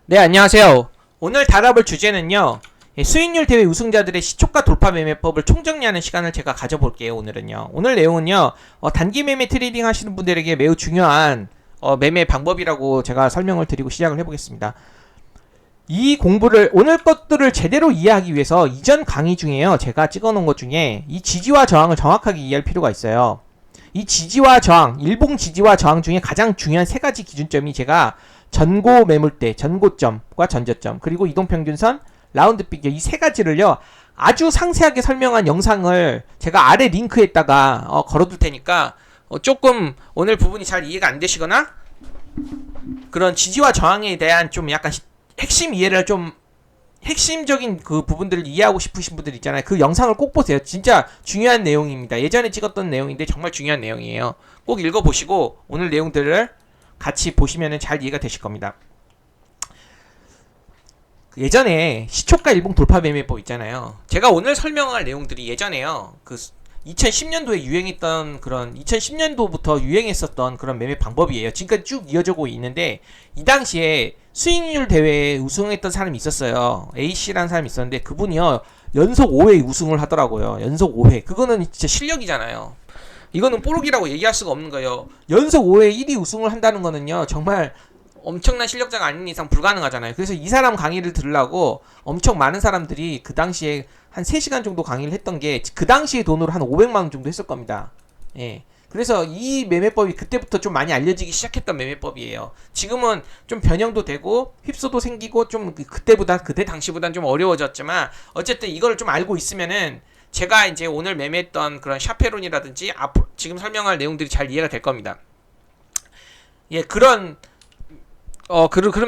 네, 안녕하세요. 오늘 다뤄볼 주제는요. 수익률 대회 우승자들의 시초가 돌파 매매법을 총정리하는 시간을 제가 가져볼게요. 오늘은요. 오늘 내용은요. 단기 매매 트레이딩 하시는 분들에게 매우 중요한 매매 방법이라고 제가 설명을 드리고 시작을 해보겠습니다. 이 공부를 오늘 것들을 제대로 이해하기 위해서 이전 강의 중에요. 제가 찍어놓은 것 중에 이 지지와 저항을 정확하게 이해할 필요가 있어요. 이 지지와 저항, 일봉 지지와 저항 중에 가장 중요한 세 가지 기준점이 제가 전고 매물대, 전고점과 전저점, 그리고 이동평균선, 라운드 피겨 이 세 가지를요 아주 상세하게 설명한 영상을 제가 아래 링크에다가 걸어둘 테니까 조금 오늘 부분이 잘 이해가 안 되시거나 그런 지지와 저항에 대한 좀 약간 핵심 이해를 좀 핵심적인 그 부분들을 이해하고 싶으신 분들 있잖아요. 그 영상을 꼭 보세요. 진짜 중요한 내용입니다. 예전에 찍었던 내용인데 정말 중요한 내용이에요. 꼭 읽어보시고 오늘 내용들을 같이 보시면 잘 이해가 되실 겁니다. 예전에 시초가 일봉 돌파 매매법 있잖아요. 제가 오늘 설명할 내용들이 예전에요. 그 2010년도에 유행했던 그런 2010년도부터 유행했었던 그런 매매 방법이에요. 지금까지 쭉 이어지고 있는데 이 당시에 수익률 대회에 우승했던 사람이 있었어요. A씨라는 사람이 있었는데 그분이요 연속 5회 우승을 하더라고요. 연속 5회. 그거는 진짜 실력이잖아요. 이거는 뽀록이라고 얘기할 수가 없는 거예요. 연속 5회 1위 우승을 한다는 거는요 정말 엄청난 실력자가 아닌 이상 불가능하잖아요. 그래서 이 사람 강의를 들으려고 엄청 많은 사람들이 그 당시에 한 3시간 정도 강의를 했던 게 그 당시에 돈으로 한 500만 원 정도 했을 겁니다. 예. 그래서 이 매매법이 그때부터 좀 많이 알려지기 시작했던 매매법이에요. 지금은 좀 변형도 되고 휩소도 생기고 좀 그때 당시보다는 좀 어려워졌지만 어쨌든 이걸 좀 알고 있으면은 제가 이제 오늘 매매했던 그런 샤페론이라든지 지금 설명할 내용들이 잘 이해가 될 겁니다. 예, 그러면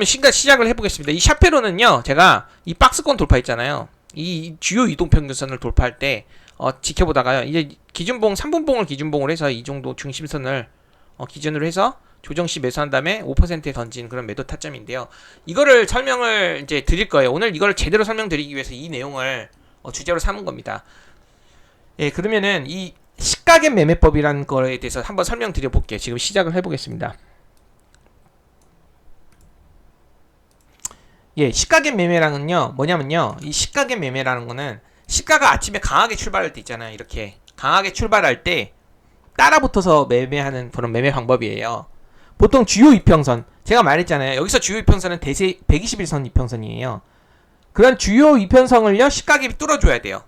시작을 해보겠습니다. 이 샤페론은요, 제가 이 박스권 돌파했잖아요. 이 주요 이동평균선을 돌파할 때, 지켜보다가요, 이제 기준봉, 3분봉을 기준봉을 해서 이 정도 중심선을, 기준으로 해서 조정시 매수한 다음에 5%에 던진 그런 매도 타점인데요. 이거를 설명을 이제 드릴 거예요. 오늘 이걸 제대로 설명드리기 위해서 이 내용을 주제로 삼은 겁니다. 예, 그러면은 이 시가겐 매매법이라는 거에 대해서 한번 설명드려 볼게요. 지금 시작을 해보겠습니다. 예, 시가겐 매매랑은요, 뭐냐면요, 이 시가겐 매매라는 거는 시가가 아침에 강하게 출발할 때 있잖아요. 이렇게 강하게 출발할 때 따라붙어서 매매하는 그런 매매 방법이에요. 보통 주요 이평선, 제가 말했잖아요. 여기서 주요 이평선은 대세 121선 이평선이에요. 그런 주요 이평선을요, 시가겐이 뚫어줘야 돼요.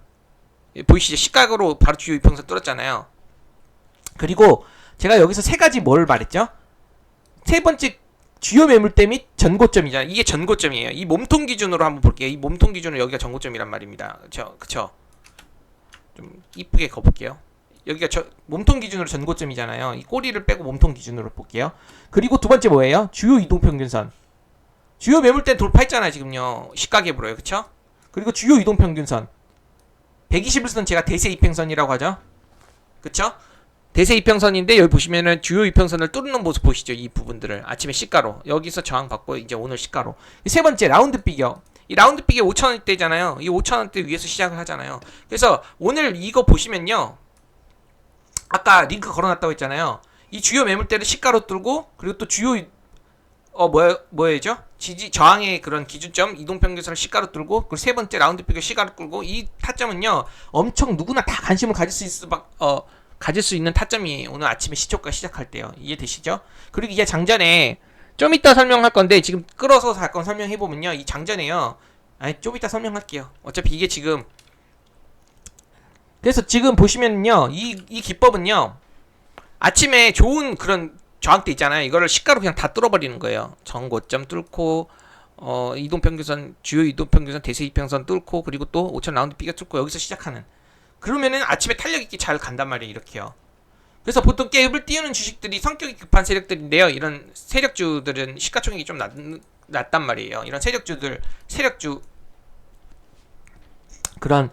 보이시죠? 시각으로 바로 주요 이평선 뚫었잖아요. 그리고 제가 여기서 세 가지 뭘 말했죠? 세 번째 주요 매물대 및 전고점이잖아요. 이게 전고점이에요. 이 몸통 기준으로 한번 볼게요. 이 몸통 기준으로 여기가 전고점이란 말입니다. 그쵸? 좀 이쁘게 거볼게요. 여기가 몸통 기준으로 전고점이잖아요. 이 꼬리를 빼고 몸통 기준으로 볼게요. 그리고 두 번째 뭐예요? 주요 이동평균선. 주요 매물대 돌파했잖아요. 지금요. 시가갭으로요. 그쵸? 그리고 주요 이동평균선. 121선 제가 대세 이평선이라고 하죠. 그쵸? 대세 이평선인데 여기 보시면은 주요 이평선을 뚫는 모습 보시죠. 이 부분들을 아침에 시가로 여기서 저항받고 이제 오늘 시가로. 세 번째 라운드 비겨. 이 라운드 비겨 5,000원대잖아요. 이 5,000원대 위에서 시작을 하잖아요. 그래서 오늘 이거 보시면요. 아까 링크 걸어놨다고 했잖아요. 이 주요 매물대를 시가로 뚫고 그리고 또 주요 뭐였죠? 지지 저항의 그런 기준점 이동평균선을 시가로 뚫고 그리고 세 번째 라운드 피겨 시가로 뚫고 이 타점은요 엄청 누구나 다 관심을 가질 수 있는 타점이에요. 오늘 아침에 시초가 시작할 때요. 이해되시죠? 그리고 이게 장전에 좀 이따 설명할 건데 지금 끌어서 사건 설명해 보면요 이 장전에요. 좀 이따 설명할게요. 어차피 이게 지금 그래서 지금 보시면요 이 기법은요 아침에 좋은 그런 저항대 있잖아요. 이거를 시가로 그냥 다 뚫어버리는 거예요. 전고점 뚫고 이동평균선 주요 이동평균선 대세 이평선 뚫고 그리고 또 5,000 라운드 삐가 뚫고 여기서 시작하는. 그러면은 아침에 탄력 있게 잘 간단 말이에요. 이렇게요. 그래서 보통 갭을 띄우는 주식들이 성격이 급한 세력들인데요. 이런 세력주들은 시가총액이 좀 낮단 말이에요. 이런 그런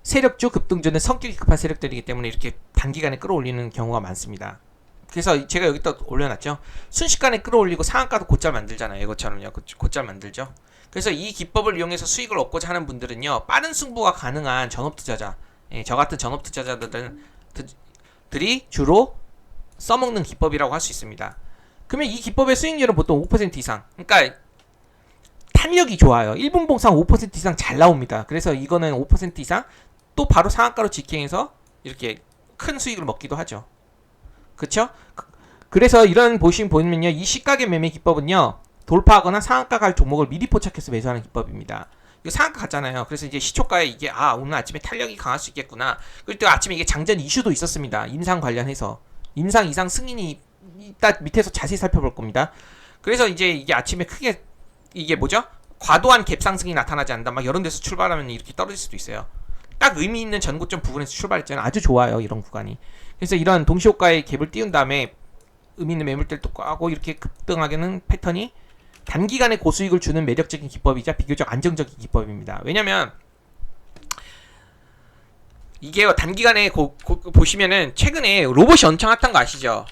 세력주 급등주는 성격이 급한 세력들이기 때문에 이렇게 단기간에 끌어올리는 경우가 많습니다. 그래서 제가 여기다 올려놨죠. 순식간에 끌어올리고 상한가도 곧잘 만들잖아요. 이것처럼요. 곧잘 만들죠. 그래서 이 기법을 이용해서 수익을 얻고자 하는 분들은요. 빠른 승부가 가능한 전업투자자, 저 같은 전업투자자들이 주로 써먹는 기법이라고 할 수 있습니다. 그러면 이 기법의 수익률은 보통 5% 이상. 그러니까 탄력이 좋아요. 1분 봉상 5% 이상 잘 나옵니다. 그래서 이거는 5% 이상 또 바로 상한가로 직행해서 이렇게 큰 수익을 먹기도 하죠. 그쵸? 그래서 이런 보시면요, 이 시가계 매매 기법은요, 돌파하거나 상한가 갈 종목을 미리 포착해서 매수하는 기법입니다. 이거 상한가 갔잖아요. 그래서 이제 시초가에 이게 오늘 아침에 탄력이 강할 수 있겠구나. 그때 아침에 이게 장전 이슈도 있었습니다. 임상 관련해서 임상 이상 승인이 이따 밑에서 자세히 살펴볼 겁니다. 그래서 이제 이게 아침에 크게 이게 뭐죠? 과도한 갭 상승이 나타나지 않는다. 막 이런 데서 출발하면 이렇게 떨어질 수도 있어요. 딱 의미 있는 전고점 부분에서 출발했잖아요. 아주 좋아요, 이런 구간이. 그래서 이런 동시호가의 갭을 띄운 다음에 의미 있는 매물대를 또 까고 이렇게 급등하게는 패턴이 단기간에 고수익을 주는 매력적인 기법이자 비교적 안정적인 기법입니다. 왜냐면 이게 단기간에 보시면은 최근에 로봇이 엄청 핫한 거 아시죠?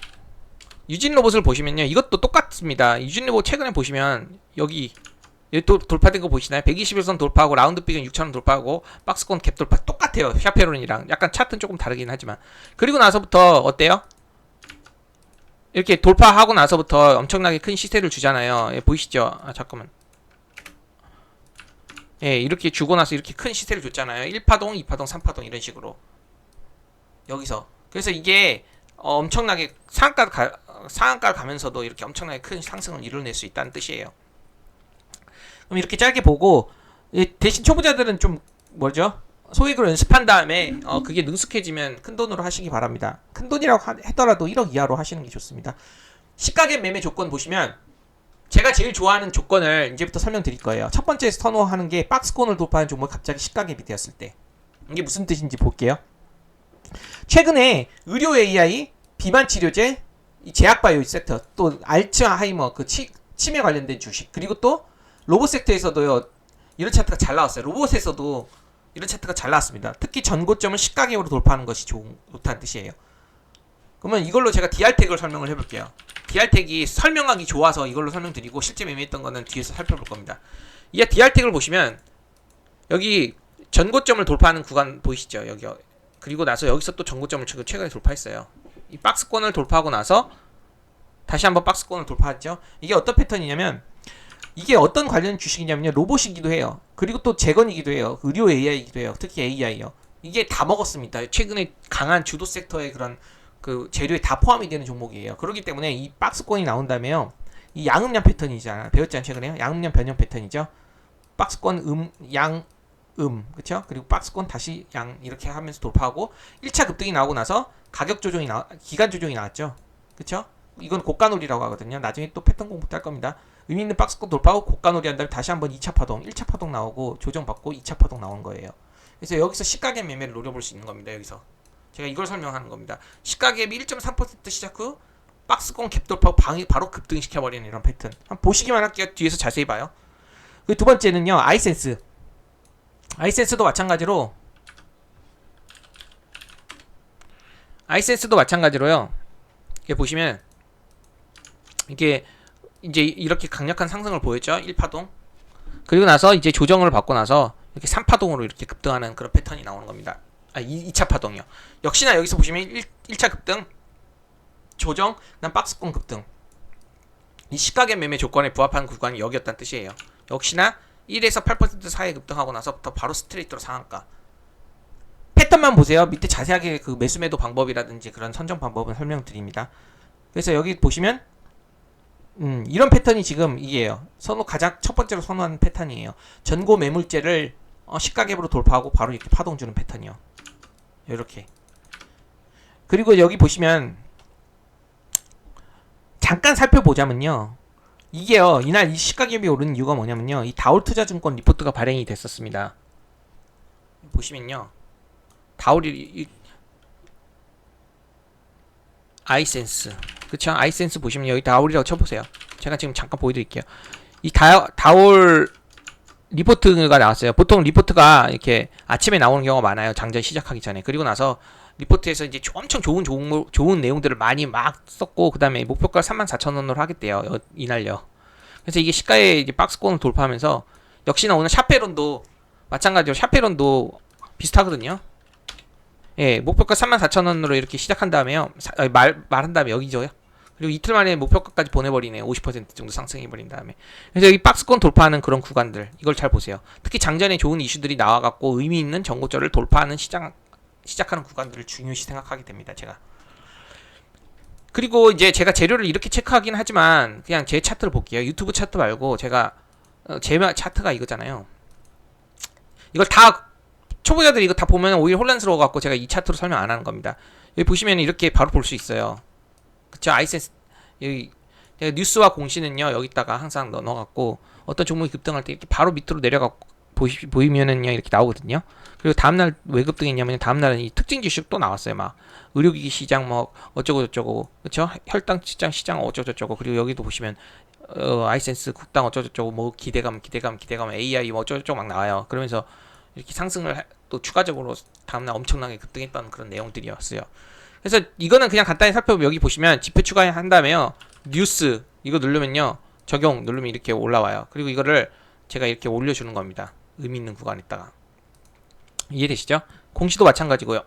유진 로봇을 보시면요, 이것도 똑같습니다. 유진 로봇 최근에 보시면 여기 또 돌파된 거 보시나요? 121선 돌파하고 라운드 빅은 6,000원 돌파하고 박스권 갭 돌파 똑같아요. 샤페론이랑 약간 차트는 조금 다르긴 하지만. 그리고 나서부터 어때요? 이렇게 돌파하고 나서부터 엄청나게 큰 시세를 주잖아요. 예, 보이시죠? 잠깐만. 예, 이렇게 주고 나서 이렇게 큰 시세를 줬잖아요. 1파동, 2파동, 3파동 이런 식으로. 여기서. 그래서 이게 엄청나게 상한가를 가면서도 이렇게 엄청나게 큰 상승을 이뤄낼 수 있다는 뜻이에요. 그럼 이렇게 짧게 보고, 대신 초보자들은 좀 뭐죠? 소액으로 연습한 다음에 그게 능숙해지면 큰 돈으로 하시기 바랍니다. 큰 돈이라고 하더라도 1억 이하로 하시는 게 좋습니다. 시가계 매매 조건 보시면 제가 제일 좋아하는 조건을 이제부터 설명드릴 거예요. 첫 번째 선호하는 게 박스권을 돌파하는 종목이 갑자기 시가계이 되었을 때. 이게 무슨 뜻인지 볼게요. 최근에 의료 AI, 비만 치료제, 제약바이오 섹터, 또 알츠하이머 치매 관련된 주식, 그리고 또 로봇 섹터에서도요, 이런 차트가 잘 나왔어요. 로봇에서도 이런 차트가 잘 나왔습니다. 특히 전고점을 시가계로 돌파하는 것이 좋다는 뜻이에요. 그러면 이걸로 제가 DR택을 설명을 해볼게요. DR택이 설명하기 좋아서 이걸로 설명드리고 실제 매매했던 거는 뒤에서 살펴볼 겁니다. 이 DR택을 보시면 여기 전고점을 돌파하는 구간 보이시죠? 여기. 그리고 나서 여기서 또 전고점을 최근에 돌파했어요. 이 박스권을 돌파하고 나서 다시 한번 박스권을 돌파했죠. 이게 어떤 패턴이냐면, 이게 어떤 관련 주식이냐면요, 로봇이기도 해요. 그리고 또 재건이기도 해요. 의료 AI이기도 해요. 특히 AI요. 이게 다 먹었습니다. 최근에 강한 주도 섹터의 그런 그 재료에 다 포함이 되는 종목이에요. 그렇기 때문에 이 박스권이 나온다면 이 양음양 패턴이잖아. 배웠잖아요, 최근에. 양음양 변형 패턴이죠. 박스권 그쵸? 그리고 박스권 다시 양 이렇게 하면서 돌파하고 1차 급등이 나오고 나서 가격 조정이 기간 조정이 나왔죠. 그쵸? 이건 고가놀이라고 하거든요. 나중에 또 패턴 공부 할 겁니다. 의미 있는 박스권 돌파하고 고가놀이 한 다음에 다시 한번 2차 파동, 1차 파동 나오고 조정받고 2차 파동 나오는 거예요. 그래서 여기서 시가갭 매매를 노려볼 수 있는 겁니다. 여기서 제가 이걸 설명하는 겁니다. 시가갭이 1.3% 시작 후 박스권 갭 돌파하고 바로 급등시켜버리는 이런 패턴. 한번 보시기만 할게요. 뒤에서 자세히 봐요. 그 두 번째는요, 아이센스. 아이센스도 마찬가지로요. 이렇게 보시면 이게 이제 이렇게 강력한 상승을 보였죠. 1파동. 그리고 나서 이제 조정을 받고 나서 이렇게 3파동으로 이렇게 급등하는 그런 패턴이 나오는 겁니다. 2차 파동이요. 역시나 여기서 보시면 1차 급등, 조정, 그다음 박스권 급등. 이 시가갭 매매 조건에 부합한 구간이 여기였다는 뜻이에요. 역시나 1에서 8% 사이에 급등하고 나서부터 바로 스트레이트로 상한가. 패턴만 보세요. 밑에 자세하게 그 매수 매도 방법이라든지 그런 선정 방법은 설명드립니다. 그래서 여기 보시면 이런 패턴이 지금 이게요. 가장 첫 번째로 선호하는 패턴이에요. 전고 매물대를 시가갭으로 돌파하고 바로 이렇게 파동 주는 패턴이요. 이렇게. 그리고 여기 보시면 잠깐 살펴보자면요. 이게요, 이날 이 시가갭이 오르는 이유가 뭐냐면요, 이 다올투자증권 리포트가 발행이 됐었습니다. 보시면요, 아이센스, 그쵸? 아이센스 보시면 여기 다올이라고 쳐보세요. 제가 지금 잠깐 보여드릴게요. 이 다올 리포트가 나왔어요. 보통 리포트가 이렇게 아침에 나오는 경우가 많아요. 장전 시작하기 전에. 그리고 나서 리포트에서 이제 엄청 좋은 내용들을 많이 막 썼고, 그 다음에 목표가 34,000원으로 하겠대요. 이날요. 그래서 이게 시가에 이제 박스권을 돌파하면서, 역시나 오늘 샤페론도 마찬가지로 샤페론도 비슷하거든요. 예, 목표가 34,000원으로 이렇게 시작한 다음에요. 말한 다음에 여기죠. 그리고 이틀 만에 목표가까지 보내버리네. 50% 정도 상승해버린 다음에. 그래서 여기 박스권 돌파하는 그런 구간들, 이걸 잘 보세요. 특히 장전에 좋은 이슈들이 나와갖고 의미 있는 전고점을 돌파하는 시작하는 구간들을 중요시 생각하게 됩니다. 제가. 그리고 이제 제가 재료를 이렇게 체크하긴 하지만 그냥 제 차트를 볼게요. 유튜브 차트 말고 제가 제 차트가 이거잖아요. 이걸 다 초보자들이 이거 다 보면 오히려 혼란스러워 갖고 제가 이 차트로 설명 안 하는 겁니다. 여기 보시면 이렇게 바로 볼 수 있어요. 그쵸? 아이센스 여기 뉴스와 공시는요 여기다가 항상 넣어갖고 어떤 종목이 급등할 때 이렇게 바로 밑으로 내려가고 보이면은요 이렇게 나오거든요. 그리고 다음날 왜 급등했냐면 다음날은 이 특징 지수 또 나왔어요. 막 의료기기 시장 뭐 어쩌고 저쩌고 그쵸? 혈당 시장 어쩌고 저쩌고. 그리고 여기도 보시면 아이센스 국당 어쩌고 저쩌고 뭐 기대감 AI 뭐 어쩌고 저쩌고 막 나와요. 그러면서 이렇게 상승을 또 추가적으로 다음날 엄청나게 급등했던 그런 내용들이었어요. 그래서 이거는 그냥 간단히 살펴보면 여기 보시면 지표 추가한 다음에요. 뉴스 이거 누르면요. 적용 누르면 이렇게 올라와요. 그리고 이거를 제가 이렇게 올려주는 겁니다. 의미 있는 구간에다가. 이해되시죠? 공시도 마찬가지고요.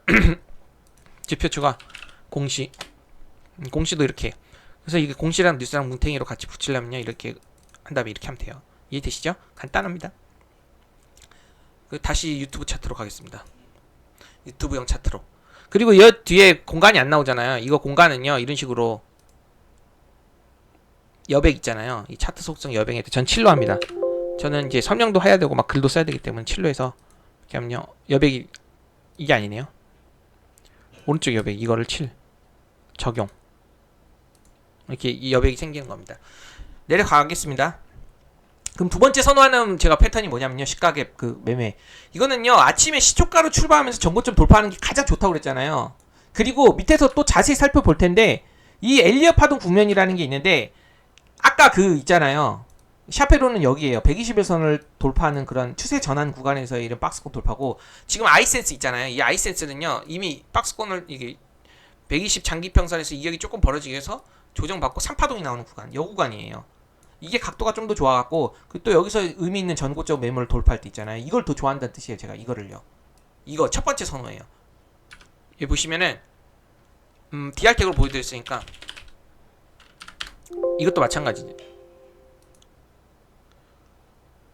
지표 추가 공시 공시도 이렇게. 그래서 이게 공시랑 뉴스랑 뭉탱이로 같이 붙이려면요. 이렇게 한 다음에 이렇게 하면 돼요. 이해되시죠? 간단합니다. 다시 유튜브 차트로 가겠습니다. 유튜브용 차트로. 그리고 이 뒤에 공간이 안 나오잖아요. 이거 공간은요. 이런 식으로 여백 있잖아요. 이 차트 속성 여백에 전 7로 합니다. 저는 이제 설명도 해야 되고 막 글도 써야 되기 때문에 7로 해서 이렇게 하면요. 여백이 이게 아니네요. 오른쪽 여백 이거를 7 적용. 이렇게 이 여백이 생기는 겁니다. 내려가겠습니다. 그럼 두 번째 선호하는 제가 패턴이 뭐냐면요. 시가갭 그 매매. 이거는요. 아침에 시초가로 출발하면서 전고점 돌파하는 게 가장 좋다고 그랬잖아요. 그리고 밑에서 또 자세히 살펴볼 텐데 이 엘리엇 파동 국면이라는 게 있는데 아까 그 있잖아요. 샤페로는 여기에요. 121선을 돌파하는 그런 추세 전환 구간에서 이런 박스권 돌파고 지금 아이센스 있잖아요. 이 아이센스는요. 이미 박스권을 이게 120 장기평선에서 이격이 조금 벌어지기 위해서 조정받고 3파동이 나오는 구간. 이 구간이에요. 이게 각도가 좀 더 좋아갖고 또 여기서 의미 있는 전고점 매물을 돌파할 때 있잖아요. 이걸 더 좋아한다는 뜻이에요. 제가 이거를요. 이거 첫 번째 선호예요. 여기 보시면은 DR택으로 보여드렸으니까 이것도 마찬가지죠.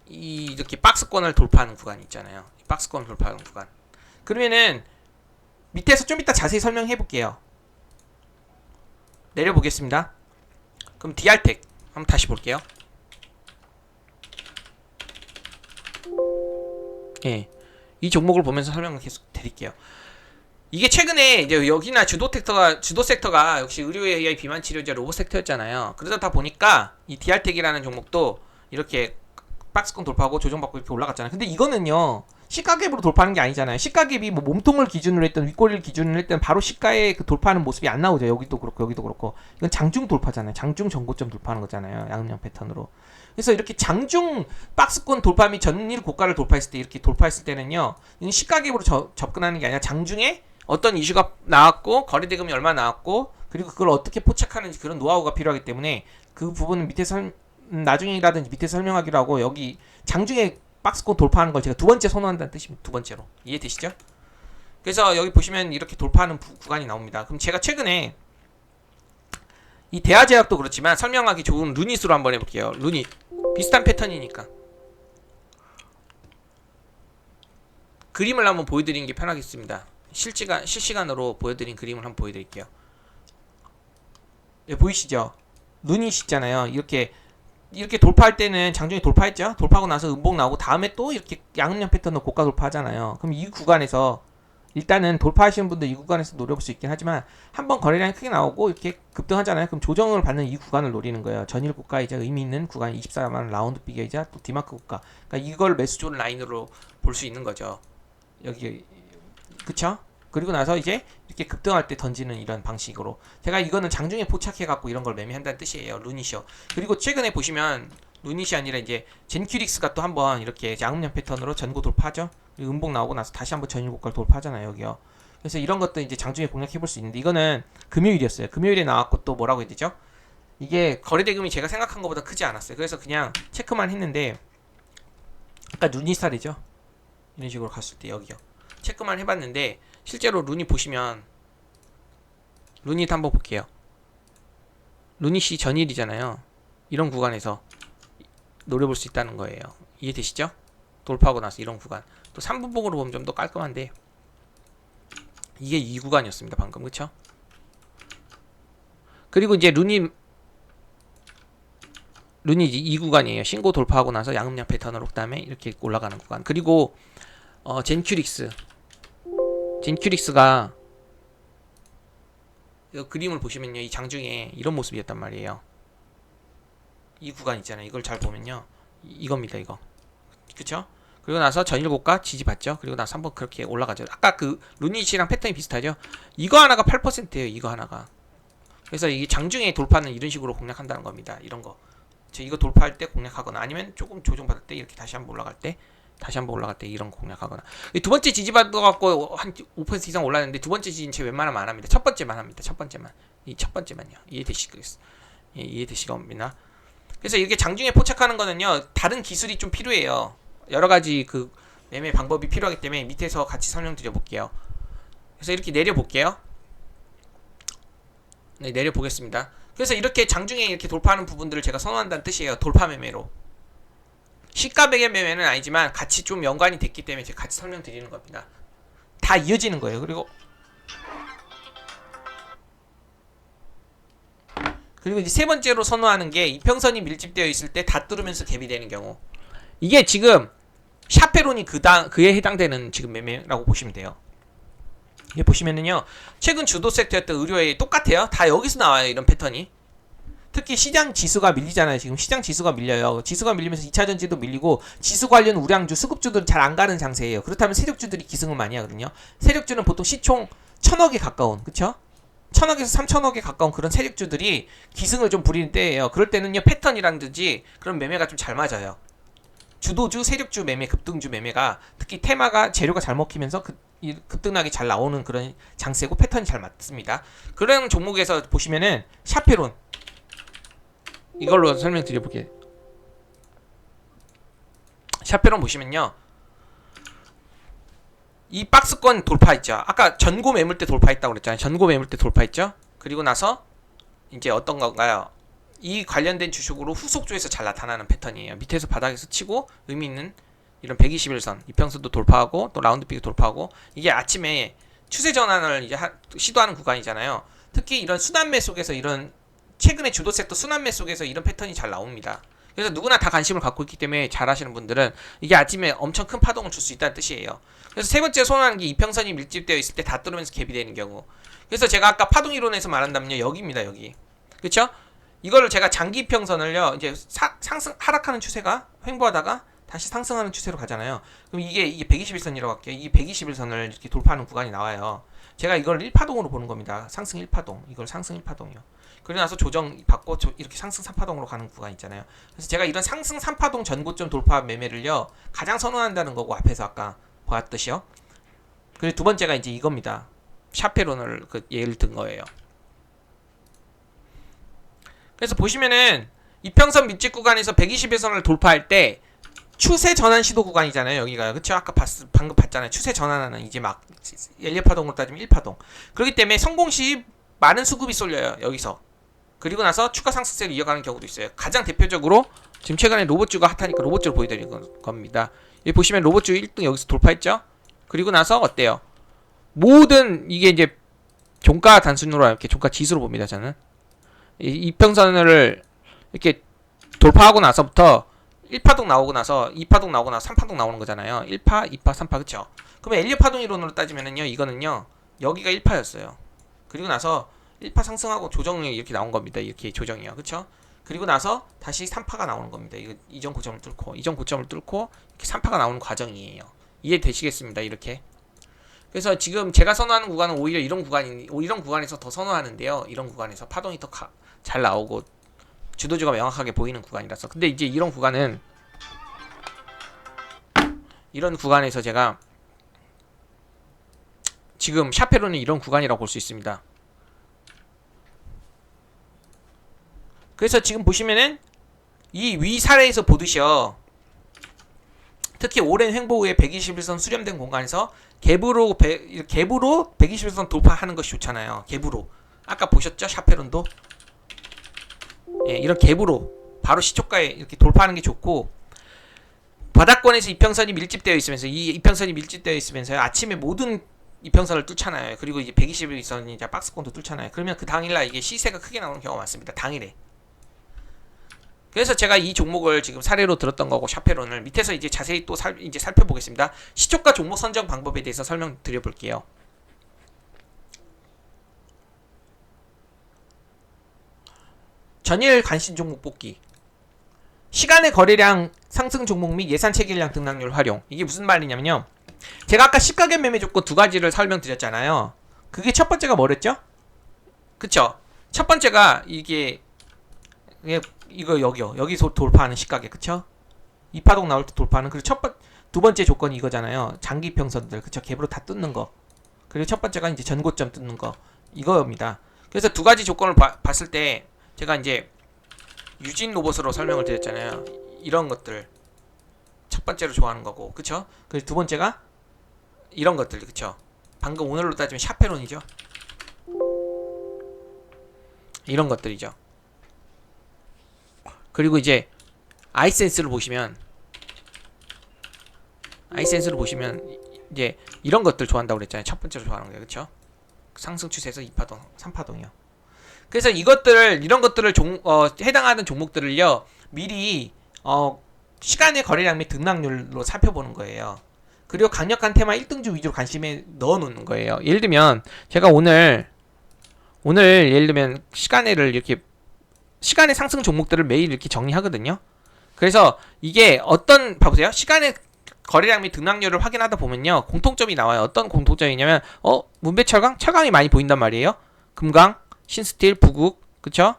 이렇게 박스권을 돌파하는 구간 있잖아요. 박스권을 돌파하는 구간. 그러면은 밑에서 좀 이따 자세히 설명해 볼게요. 내려보겠습니다. 그럼 DR택 한번 다시 볼게요. 예, 이 종목을 보면서 설명을 계속 드릴게요. 이게 최근에 이제 여기나 주도 섹터가 역시 의료 AI 비만 치료제 로봇 섹터였잖아요. 그러다 보니까 이 DR택이라는 종목도 이렇게 박스권 돌파하고 조정받고 이렇게 올라갔잖아요. 근데 이거는요. 시가갭으로 돌파하는 게 아니잖아요. 시가갭이 뭐 몸통을 기준으로 했던 윗꼬리를 기준으로 했던 바로 시가에 그 돌파하는 모습이 안 나오죠. 여기도 그렇고 여기도 그렇고. 이건 장중 돌파잖아요. 장중 전고점 돌파하는 거잖아요. 양은형 패턴으로. 그래서 이렇게 장중 박스권 돌파 및 전일 고가를 돌파했을 때 이렇게 돌파했을 때는요. 이건 시가갭으로 접근하는 게 아니라 장중에 어떤 이슈가 나왔고 거래대금이 얼마 나왔고 그리고 그걸 어떻게 포착하는지 그런 노하우가 필요하기 때문에 그 부분은 밑에서 나중이라든지 밑에서 설명하기로 하고 여기 장중에 박스권 돌파하는 걸 제가 두 번째 선호한다는 뜻입니다. 두 번째로. 이해되시죠? 그래서 여기 보시면 이렇게 돌파하는 구간이 나옵니다. 그럼 제가 최근에 이 대하제약도 그렇지만 설명하기 좋은 루닛으로 한번 해볼게요. 루닛. 비슷한 패턴이니까. 그림을 한번 보여드리는 게 편하겠습니다. 실시간으로 보여드린 그림을 한번 보여드릴게요. 네, 보이시죠? 루닛 있잖아요. 이렇게 돌파할 때는 장중에 돌파했죠. 돌파하고 나서 음봉 나오고 다음에 또 이렇게 양음량 패턴으로 고가 돌파하잖아요. 그럼 이 구간에서 일단은 돌파하시는 분들 이 구간에서 노려볼 수 있긴 하지만 한번 거래량이 크게 나오고 이렇게 급등하잖아요. 그럼 조정을 받는 이 구간을 노리는 거예요. 전일 고가이자 의미 있는 구간 24만 라운드 비교이자 또 디마크 고가. 그러니까 이걸 매수 좋은 라인으로 볼 수 있는 거죠. 여기 그쵸? 그리고 나서 이제 이렇게 급등할 때 던지는 이런 방식으로 제가 이거는 장중에 포착해갖고 이런 걸 매매한다는 뜻이에요. 루닛이요. 그리고 최근에 보시면 루닛이 아니라 이제 젠큐릭스가 또 한번 이렇게 양음량 패턴으로 전고 돌파하죠. 그리고 음봉 나오고 나서 다시 한번 전일 고가를 돌파하잖아요. 여기요. 그래서 이런 것도 이제 장중에 공략해볼 수 있는데 이거는 금요일이었어요. 금요일에 나왔고 또 뭐라고 해야 되죠? 이게 거래대금이 제가 생각한 것보다 크지 않았어요. 그래서 그냥 체크만 했는데 아까 루닛살이죠. 이런 식으로 갔을 때 여기요. 체크만 해봤는데 실제로 루닛 보시면 루닛 한번 볼게요. 루닛이 전일이잖아요. 이런 구간에서 노려볼 수 있다는 거예요. 이해되시죠? 돌파하고 나서 이런 구간. 또 3분봉으로 보면 좀 더 깔끔한데 이게 이 구간이었습니다. 방금 그쵸? 그리고 이제 루닛 이 구간이에요. 신고 돌파하고 나서 양음량 패턴으로 그 다음에 이렇게 올라가는 구간. 그리고 젠큐릭스가 이 그림을 보시면요, 이 장중에 이런 모습이었단 말이에요. 이 구간 있잖아요. 이걸 잘 보면요, 이겁니다. 이거 그쵸? 그리고 나서 전일고가 지지받죠. 그리고 나서 한번 그렇게 올라가죠. 아까 그 루닛이랑 패턴이 비슷하죠. 이거 하나가 8%예요. 이거 하나가. 그래서 이게 장중에 돌파는 이런 식으로 공략한다는 겁니다. 이런 거. 이거 돌파할 때 공략하거나 아니면 조금 조정받을 때 이렇게 다시 한번 올라갈 때 이런 거 공략하거나. 두 번째 지지받아갖고 한 5% 이상 올랐는데 두 번째 지지는 제 웬만하면 안 합니다. 첫 번째만 합니다. 첫 번째만요. 이해되시겠습니다. 그래서 이렇게 장중에 포착하는 거는요, 다른 기술이 좀 필요해요. 여러 가지 그 매매 방법이 필요하기 때문에 밑에서 같이 설명드려 볼게요. 그래서 이렇게 내려볼게요. 네, 내려보겠습니다. 그래서 이렇게 장중에 이렇게 돌파하는 부분들을 제가 선호한다는 뜻이에요. 돌파 매매로. 시가 매매 매매는 아니지만 같이 좀 연관이 됐기 때문에 제가 같이 설명드리는 겁니다. 다 이어지는 거예요. 그리고 이제 세 번째로 선호하는 게 이평선이 밀집되어 있을 때 다 뚫으면서 갭이 되는 경우. 이게 지금 샤페론이 그에 해당되는 지금 매매라고 보시면 돼요. 이게 보시면은요, 최근 주도 섹터였던 의료에 똑같아요. 다 여기서 나와요. 이런 패턴이. 특히 시장 지수가 밀리잖아요. 지금 시장 지수가 밀려요. 지수가 밀리면서 2차전지도 밀리고 지수 관련 우량주, 수급주들은 잘 안 가는 장세예요. 그렇다면 세력주들이 기승을 많이 하거든요. 세력주는 보통 시총 1000억에 가까운, 그쵸? 1000억에서 3000억에 가까운 그런 세력주들이 기승을 좀 부리는 때예요. 그럴 때는요, 패턴이라든지 그런 매매가 좀 잘 맞아요. 주도주, 세력주 매매, 급등주 매매가 특히 테마가 재료가 잘 먹히면서 급등하게 잘 나오는 그런 장세고 패턴이 잘 맞습니다. 그런 종목에서 보시면은 샤페론 이걸로 설명드려볼게요. 샤페론 보시면요, 이 박스권 돌파했죠. 아까 전고 매물대 돌파했다고 그랬잖아요. 전고 매물대 돌파했죠. 그리고 나서 이제 어떤 건가요? 이 관련된 주식으로 후속주에서 잘 나타나는 패턴이에요. 밑에서 바닥에서 치고 의미 있는 이런 121선 이평선도 돌파하고 또 라운드 픽 돌파하고, 이게 아침에 추세 전환을 이제 시도하는 구간이잖아요. 특히 이런 순환매 속에서 이런 최근에 주도 섹터 순환매 속에서 이런 패턴이 잘 나옵니다. 그래서 누구나 다 관심을 갖고 있기 때문에 잘 하시는 분들은 이게 아침에 엄청 큰 파동을 줄 수 있다는 뜻이에요. 그래서 세 번째 선호하는 게 이평선이 밀집되어 있을 때 다 뚫으면서 갭이 되는 경우. 그래서 제가 아까 파동 이론에서 말한다면요, 여기입니다. 여기. 그쵸? 이거를 제가 장기 이평선을요, 이제 상승 하락하는 추세가 횡보하다가 다시 상승하는 추세로 가잖아요. 그럼 이게 121선이라고 할게요. 이 121선을 이렇게 돌파하는 구간이 나와요. 제가 이걸 1파동으로 보는 겁니다. 상승 1파동. 이걸 상승 1파동이요. 그러고 나서 조정 받고 이렇게 상승 3파동으로 가는 구간 있잖아요. 그래서 제가 이런 상승 3파동 전고점 돌파 매매를요, 가장 선호한다는 거고, 앞에서 아까 보았듯이요. 그리고 두 번째가 이제 이겁니다. 샤페론을 예를 든 거예요. 그래서 보시면은 이평선 밑집 구간에서 121선을 돌파할 때 추세 전환 시도 구간이잖아요. 여기가요. 그쵸? 아까 방금 봤잖아요. 추세 전환하는 이제 막 연료파동으로 따지면 1파동. 그렇기 때문에 성공 시 많은 수급이 쏠려요. 여기서. 그리고 나서 추가 상승세를 이어가는 경우도 있어요. 가장 대표적으로 지금 최근에 로봇주가 핫하니까 로봇주를 보여드리는 겁니다. 여기 보시면 로봇주 1등 여기서 돌파했죠? 그리고 나서 어때요? 모든 이게 이제 종가 단순으로 이렇게 종가 지수로 봅니다. 저는 이평선을 이렇게 돌파하고 나서부터 1파동 나오고 나서 2파동 나오고 나서 3파동 나오는 거잖아요. 1파, 2파, 3파, 그쵸? 그러면 엘리엇 파동 이론으로 따지면은요, 이거는요, 여기가 1파였어요. 그리고 나서 1파 상승하고 조정이 이렇게 나온 겁니다. 이렇게 조정이요. 그쵸? 그리고 나서 다시 3파가 나오는 겁니다. 이전 고점을 뚫고 이렇게 3파가 나오는 과정이에요. 이해되시겠습니다. 이렇게. 그래서 지금 제가 선호하는 구간은 오히려 이런 구간에서 더 선호하는데요. 이런 구간에서 파동이 더 잘 나오고 주도주가 명확하게 보이는 구간이라서. 근데 이제 이런 구간에서 제가 지금 샤페론은 이런 구간이라고 볼 수 있습니다. 그래서 지금 보시면은 이 위 사례에서 보듯이요, 특히 오랜 횡보 후에 121선 수렴된 공간에서 갭으로 121선 돌파하는 것이 좋잖아요. 갭으로. 아까 보셨죠? 샤페론도. 예, 이런 갭으로 바로 시초가에 이렇게 돌파하는 게 좋고, 바닥권에서 이평선이 밀집되어 있으면서 이 이평선이 밀집되어 있으면서 아침에 모든 이평선을 뚫잖아요. 그리고 이제 121선이 이제 박스권도 뚫잖아요. 그러면 그 당일날 이게 시세가 크게 나오는 경우가 많습니다. 당일에. 그래서 제가 이 종목을 지금 사례로 들었던 거고, 샤페론을 밑에서 이제 자세히 또 이제 살펴보겠습니다. 시초가 종목 선정 방법에 대해서 설명드려 볼게요. 전일 관심 종목 뽑기, 시간의 거래량 상승 종목 및 예산 체결량 등락률 활용. 이게 무슨 말이냐면요, 제가 아까 시가견 매매 조건 두 가지를 설명드렸잖아요. 그게 첫 번째가 뭐랬죠? 그쵸? 첫 번째가 이거 여기서 돌파하는 시가계, 그쵸? 이파동 나올 때 돌파하는. 그리고 두 번째 조건이 이거잖아요. 장기 평선들, 그쵸? 갭으로 다 뜯는 거. 그리고 첫 번째가 이제 전고점 뜯는 거, 이거입니다. 그래서 두 가지 조건을 봤을 때 제가 이제 유진 로봇으로 설명을 드렸잖아요. 이런 것들 첫 번째로 좋아하는 거고, 그쵸? 그리고 두 번째가 이런 것들, 그쵸? 방금 오늘로 따지면 샤페론이죠. 이런 것들이죠. 그리고 이제 아이센스를 보시면 이제 이런 것들 좋아한다고 그랬잖아요. 첫 번째로 좋아하는 거예요, 그쵸? 상승 추세에서 2파동, 3파동이요. 그래서 이런 것들을 해당하는 종목들을요, 미리 시간의 거래량 및 등락률로 살펴보는 거예요. 그리고 강력한 테마 1등주 위주로 관심에 넣어 놓는 거예요. 예를 들면 제가 오늘 예를 들면 시간의 상승 종목들을 매일 이렇게 정리하거든요. 그래서 이게 봐보세요. 시간의 거래량 및 등락률을 확인하다 보면요, 공통점이 나와요. 어떤 공통점이냐면 문배철강, 철강이 많이 보인단 말이에요. 금강, 신스틸, 부국, 그쵸?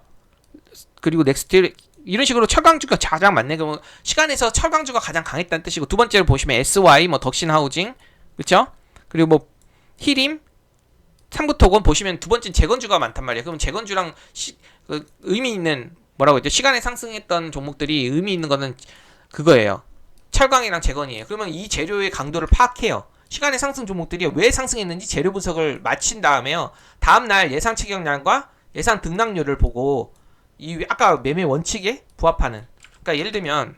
그리고 넥스틸, 이런 식으로 철강주가 가장 많네. 그러면 시간에서 철강주가 가장 강했다는 뜻이고, 두 번째로 보시면 SY, 덕신하우징, 그쵸? 그리고 히림, 삼구토건 보시면 두 번째는 재건주가 많단 말이에요. 그럼 재건주랑 의미 있는, 뭐라고 했죠? 시간에 상승했던 종목들이 의미 있는 거는 그거예요. 철강이랑 재건이에요. 그러면 이 재료의 강도를 파악해요. 시간의 상승 종목들이 왜 상승했는지 재료 분석을 마친 다음에요, 다음날 예상 체결량과 예상 등락률을 보고 아까 매매 원칙에 부합하는, 그러니까 예를 들면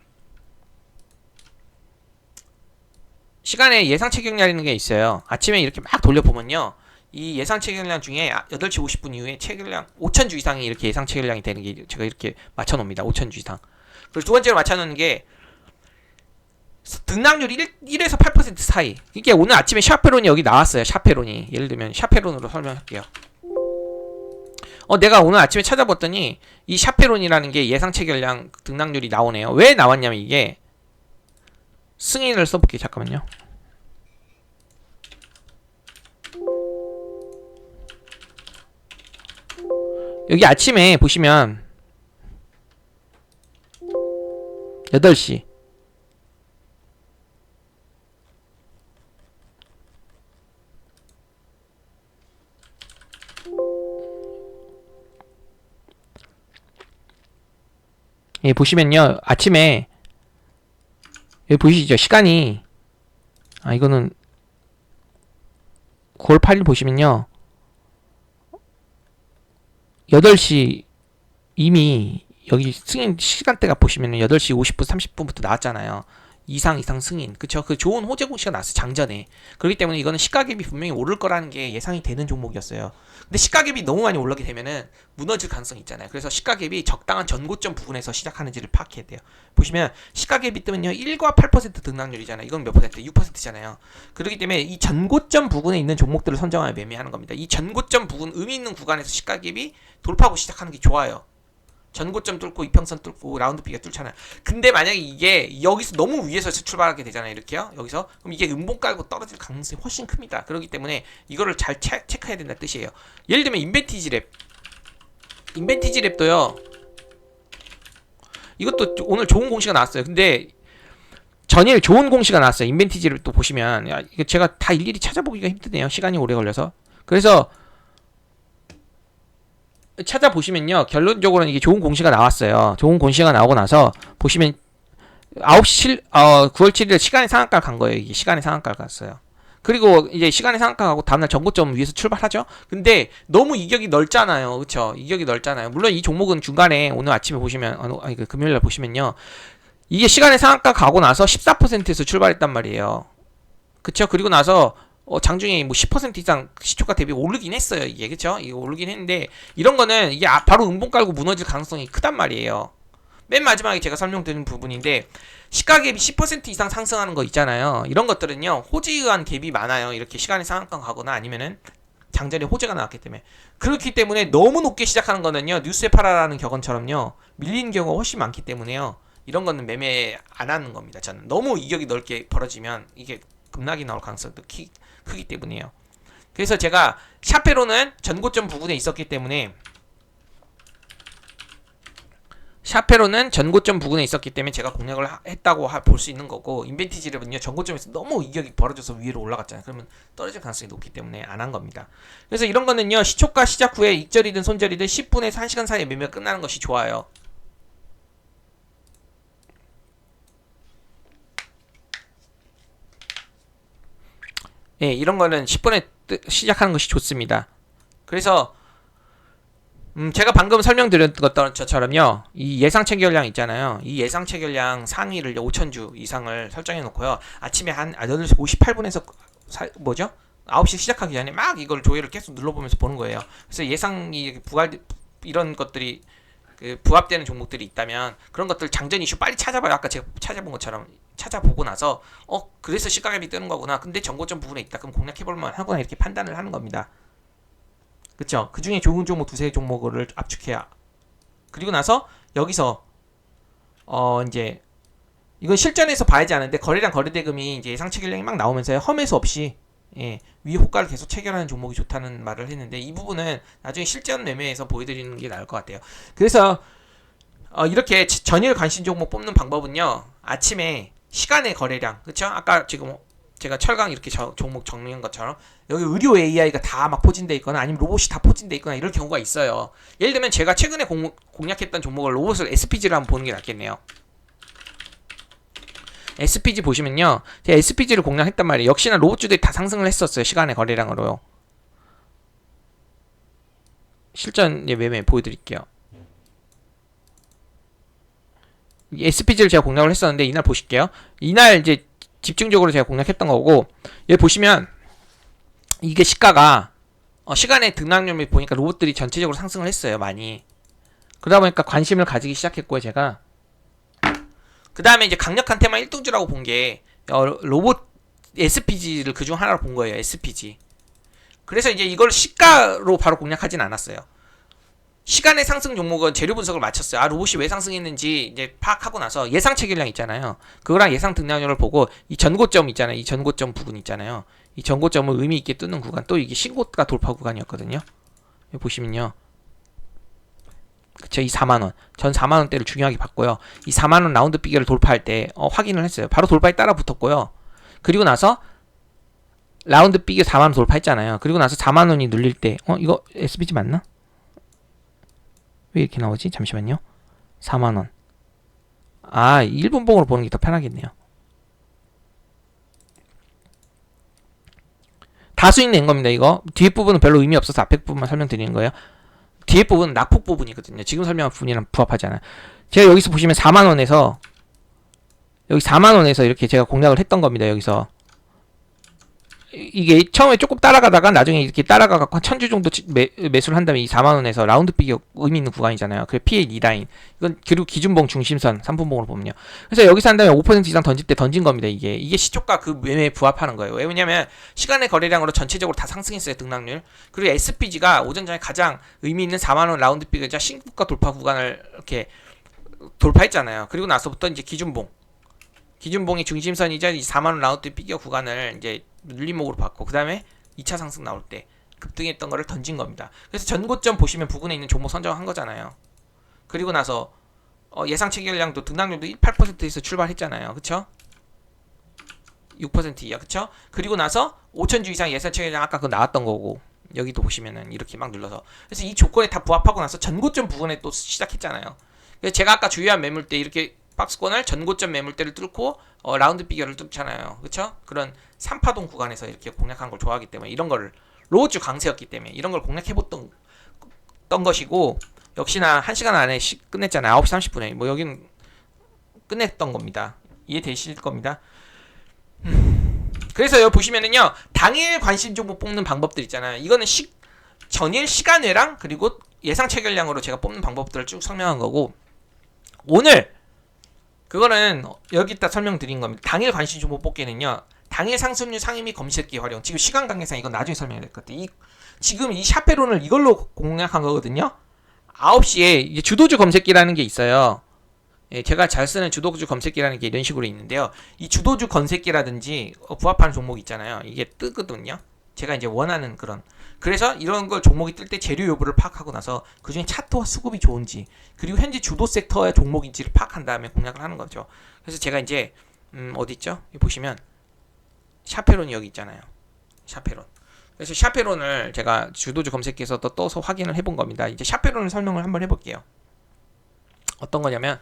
시간에 예상 체결량이라는 게 있어요. 아침에 이렇게 막 돌려보면요, 이 예상 체결량 중에 8시 50분 이후에 체결량 5,000주 이상이 이렇게 예상 체결량이 되는 게 제가 이렇게 맞춰놓습니다. 5,000주 이상. 그리고 두 번째로 맞춰놓는 게 등락률 1에서 8% 사이. 이게 오늘 아침에 샤페론이 여기 나왔어요. 샤페론이. 예를 들면 샤페론으로 설명할게요. 내가 오늘 아침에 찾아봤더니 이 샤페론이라는 게 예상 체결량 등락률이 나오네요. 왜 나왔냐면 이게 승인을 써볼게요. 잠깐만요. 여기 아침에 보시면 8시 보시면요, 아침에 여기 보이시죠? 시간이 이거는 9월 8일 보시면요, 8시 이미 여기 승인 시간대가 보시면 8시 50분 30분부터 나왔잖아요. 이상 승인, 그쵸? 그 좋은 호재 공시가 나왔어요, 장전에. 그렇기 때문에 이거는 시가갭이 분명히 오를 거라는 게 예상이 되는 종목이었어요. 근데 시가갭이 너무 많이 올라게 되면은 무너질 가능성이 있잖아요. 그래서 시가갭이 적당한 전고점 부분에서 시작하는지를 파악해야 돼요. 보시면 시가갭이 뜨면요, 1과 8% 등락률이잖아요. 이건 몇 퍼센트? 6%잖아요. 그렇기 때문에 이 전고점 부분에 있는 종목들을 선정하여 매매하는 겁니다. 이 전고점 부분, 의미 있는 구간에서 시가갭이 돌파하고 시작하는 게 좋아요. 전고점 뚫고 이평선 뚫고 라운드 비가 뚫잖아요. 근데 만약에 이게 여기서 너무 위에서 출발하게 되잖아요. 이렇게요. 여기서. 그럼 이게 음봉 깔고 떨어질 가능성이 훨씬 큽니다. 그렇기 때문에 이거를 잘 체크해야 된다는 뜻이에요. 예를 들면 인벤티지 랩도요, 이것도 오늘 좋은 공시가 나왔어요. 근데 전일 좋은 공시가 나왔어요. 인벤티지 랩도 보시면, 이거 제가 다 일일이 찾아보기가 힘드네요. 시간이 오래 걸려서. 그래서 찾아보시면요, 결론적으로는 이게 좋은 공시가 나왔어요. 좋은 공시가 나오고 나서 보시면 9월 7일 시간의 상한가를 간 거예요. 이게 시간의 상한가를 갔어요. 그리고 이제 시간의 상한가하고 다음날 전고점 위에서 출발하죠. 근데 너무 이격이 넓잖아요. 그쵸? 이격이 넓잖아요. 물론 이 종목은 중간에 오늘 아침에 보시면 금요일날 보시면요, 이게 시간의 상한가 가고 나서 14%에서 출발했단 말이에요. 그쵸? 그리고 나서 장중에 뭐 10% 이상 시초가 대비 오르긴 했어요. 이게 그쵸? 이거 오르긴 했는데 이런 거는 이게 바로 음봉 깔고 무너질 가능성이 크단 말이에요. 맨 마지막에 제가 설명드린 부분인데, 시가 갭이 10% 이상 상승하는 거 있잖아요. 이런 것들은요, 호재에 의한 갭이 많아요. 이렇게 시간의 상한가 가거나 아니면은 장전에 호재가 나왔기 때문에. 그렇기 때문에 너무 높게 시작하는 거는요, 뉴스에 팔아라는 격언처럼요, 밀리는 경우가 훨씬 많기 때문에요, 이런 거는 매매 안 하는 겁니다. 저는 너무 이격이 넓게 벌어지면 이게 급락이 나올 가능성도 크기 때문에요. 그래서 제가 샤페로는 전고점 부근에 있었기 때문에 제가 공략을 했다고 볼 수 있는 거고, 인벤티지랩은요, 전고점에서 너무 이격이 벌어져서 위로 올라갔잖아요. 그러면 떨어질 가능성이 높기 때문에 안 한 겁니다. 그래서 이런 거는요, 시초가 시작 후에 익절이든 손절이든 10분에서 1시간 사이에 매매가 끝나는 것이 좋아요. 예, 이런 거는 10분에 시작하는 것이 좋습니다. 그래서 제가 방금 설명드렸던 것처럼요, 이 예상 체결량 있잖아요. 이 예상 체결량 상위를 5천주 이상을 설정해 놓고요. 아침에 한 8시 58분에서 9시 시작하기 전에 막 이걸 조회를 계속 눌러보면서 보는 거예요. 그래서 예상이 이런 것들이 부합되는 종목들이 있다면 그런 것들 장전 이슈 빨리 찾아봐요. 아까 제가 찾아본 것처럼 찾아보고 나서 그래서 시가갭이 뜨는 거구나. 근데 전고점 부분에 있다. 그럼 공략해볼만 하구나. 이렇게 판단을 하는 겁니다. 그쵸? 그 중에 좋은 종목 두세 종목을 압축해야. 그리고 나서 여기서 이제 이건 실전에서 봐야지 않은데, 거래량 거래대금이 이제 예상 체결량이 막 나오면서 험해수 없이 위 호가를 계속 체결하는 종목이 좋다는 말을 했는데, 이 부분은 나중에 실전 매매에서 보여드리는 게 나을 것 같아요. 그래서 이렇게 전일 관심 종목 뽑는 방법은요, 아침에 시간의 거래량, 그쵸? 아까 지금 제가 철강 이렇게 종목 정리한 것처럼 여기 의료 AI가 다 막 포진돼 있거나 아니면 로봇이 다 포진돼 있거나 이럴 경우가 있어요. 예를 들면 제가 최근에 공략했던 종목을 로봇을 SPG를 한번 보는 게 낫겠네요. SPG 보시면요, 제가 SPG를 공략했단 말이에요. 역시나 로봇주들이 다 상승을 했었어요. 시간의 거래량으로요. 실전 매매 보여드릴게요. SPG를 제가 공략을 했었는데, 이날 보실게요. 이날 이제 집중적으로 제가 공략했던 거고, 여기 보시면 이게 시가가 시간의 등락률을 보니까 로봇들이 전체적으로 상승을 했어요. 많이. 그러다 보니까 관심을 가지기 시작했고요. 제가 그 다음에 이제 강력한 테마 1등주라고 본 게 로봇 SPG를 그중 하나로 본 거예요. SPG. 그래서 이제 이걸 시가로 바로 공략하진 않았어요. 시간의 상승 종목은 재료 분석을 마쳤어요. 로봇이 왜 상승했는지 이제 파악하고 나서 예상 체결량 있잖아요. 그거랑 예상 등락률을 보고 이 전고점 있잖아요. 이 전고점 부분 있잖아요. 이 전고점을 의미 있게 뚫는 구간, 또 이게 신고가 돌파 구간이었거든요. 여기 보시면요. 그쵸, 이 4만원. 전 4만원대를 중요하게 봤고요. 이 4만원 라운드 비결을 돌파할 때 확인을 했어요. 바로 돌파에 따라 붙었고요. 그리고 나서 라운드 비결 4만원 돌파했잖아요. 그리고 나서 4만원이 눌릴 때 이거 SPG 맞나? 왜 이렇게 나오지? 잠시만요. 4만원. 1분봉으로 보는 게 더 편하겠네요. 다 수익 낸 겁니다, 이거. 뒤에 부분은 별로 의미 없어서 앞에 부분만 설명드리는 거예요. 뒤에 부분은 낙폭 부분이거든요. 지금 설명한 부분이랑 부합하지 않아요. 제가 여기서 보시면 4만원에서, 여기 4만원에서 이렇게 제가 공략을 했던 겁니다, 여기서. 이게 처음에 조금 따라가다가 나중에 이렇게 따라가갖고 한 1000주 정도 매수를 한다면 이 4만원에서 라운드 비교 의미 있는 구간이잖아요. 그 PL 2라인. 이건 그리고 기준봉 중심선 3분봉으로 보면요. 그래서 여기서 한다면 5% 이상 던질 때 던진 겁니다. 이게 시초가 그 매매에 부합하는 거예요. 왜냐면 시간의 거래량으로 전체적으로 다 상승했어요. 등락률. 그리고 SPG가 오전 전에 가장 의미 있는 4만원 라운드 비교자 신고가 돌파 구간을 이렇게 돌파했잖아요. 그리고 나서부터 이제 기준봉이 중심선이자 4만원 라운드 비교 구간을 이제 눌림목으로 받고, 그 다음에 2차 상승 나올 때 급등했던 거를 던진 겁니다. 그래서 전고점 보시면 부근에 있는 종목 선정한 거잖아요. 그리고 나서 예상 체결량도 등락률도 8%에서 출발했잖아요. 그쵸? 6% 이하. 그쵸? 그리고 나서 5천주 이상 예상 체결량 아까 그거 나왔던 거고, 여기도 보시면은 이렇게 막 눌러서, 그래서 이 조건에 다 부합하고 나서 전고점 부근에 또 시작했잖아요. 그래서 제가 아까 주요한 매물 때 이렇게 박스권을 전고점 매물대를 뚫고 라운드 비결을 뚫잖아요. 그렇죠? 그런 3파동 구간에서 이렇게 공략한 걸 좋아하기 때문에 이런 거를 로우주 강세였기 때문에 이런 걸 공략해봤던 것이고 역시나 1시간 안에 끝냈잖아요. 9시 30분에 뭐 여기는 끝냈던 겁니다. 이해되실 겁니다. 그래서 여기 보시면은요 당일 관심 종목 뽑는 방법들 있잖아요. 이거는 전일 시간외랑 그리고 예상 체결량으로 제가 뽑는 방법들을 쭉 설명한 거고 오늘 그거는 여기다 설명드린 겁니다. 당일 관심 종목 뽑기는요 당일 상승률 상위 및 검색기 활용. 지금 시간 관계상 이건 나중에 설명해야 될 것 같아요. 지금 이 샤페론을 이걸로 공략한 거거든요. 9시에 이게 주도주 검색기라는 게 있어요. 예, 제가 잘 쓰는 주도주 검색기라는 게 이런 식으로 있는데요. 이 주도주 검색기라든지 부합하는 종목 있잖아요. 이게 뜨거든요. 제가 이제 원하는 그런. 그래서 이런 걸 종목이 뜰 때 재료 여부를 파악하고 나서 그 중에 차트와 수급이 좋은지 그리고 현재 주도 섹터의 종목인지를 파악한 다음에 공략을 하는 거죠. 그래서 제가 이제 어디 있죠? 여기 보시면 샤페론이 여기 있잖아요. 샤페론. 그래서 샤페론을 제가 주도주 검색기에서 또 떠서 확인을 해본 겁니다. 이제 샤페론을 설명을 한번 해볼게요. 어떤 거냐면